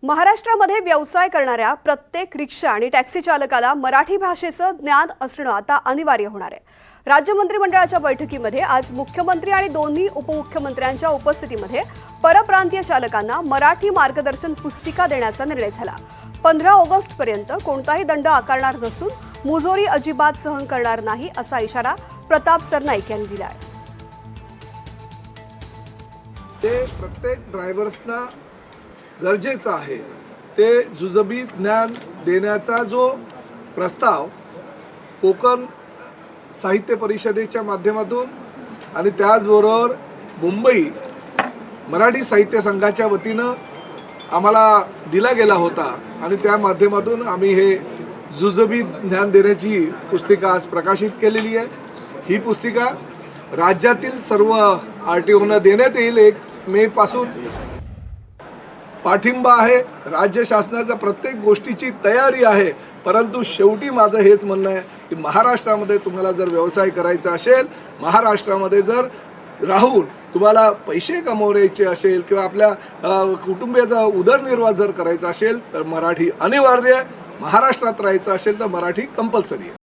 महाराष्ट्रामध्ये व्यवसाय करणाऱ्या प्रत्येक रिक्षा आणि टॅक्सी चालकाला मराठी भाषेचं ज्ञान असणं आता अनिवार्य होणार आहे। राज्य मंत्रिमंडळाच्या बैठकीमध्ये आज मुख्यमंत्री आणि दोन्ही उपमुख्यमंत्र्यांच्या उपस्थितीमध्ये परप्रांतीय चालकांना मराठी मार्गदर्शन पुस्तिका देण्याचा निर्णय झाला। 15 ऑगस्ट पर्यंत कोणताही दंड आकारणार नसून मुजोरी अजिबात सहन करणार नाही असा इशारा प्रताप सरनाईक यांनी दिला आहे। ते प्रत्येक ड्रायव्हर्सना गरजेचं आहे ते जुजबी ज्ञान देण्याचा जो प्रस्ताव कोकण साहित्य परिषदेच्या माध्यमातून आणि त्याचबरोबर मुंबई मराठी साहित्य संघाच्या वतीनं आम्हाला दिला गेला होता आणि त्या माध्यमातून आम्ही हे जुजबी ज्ञान देण्याची पुस्तिका आज प्रकाशित केलेली आहे। ही पुस्तिका राज्यातील सर्व आरटीओना देण्यात येईल। 1 मे पासून पाठिंबा आहे, राज्य शासनाच्या प्रत्येक गोष्टीची तयारी आहे, परंतु शेवटी माझं हेच म्हणणं आहे की महाराष्ट्रामध्ये तुम्हाला जर व्यवसाय करायचा असेल, महाराष्ट्रामध्ये जर राहून तुम्हाला पैसे कमवण्याचे असेल किंवा आपल्या कुटुंबियाचा उदरनिर्वाह जर करायचा असेल तर मराठी अनिवार्य आहे। महाराष्ट्रात राहायचं असेल तर मराठी कंपल्सरी आहे।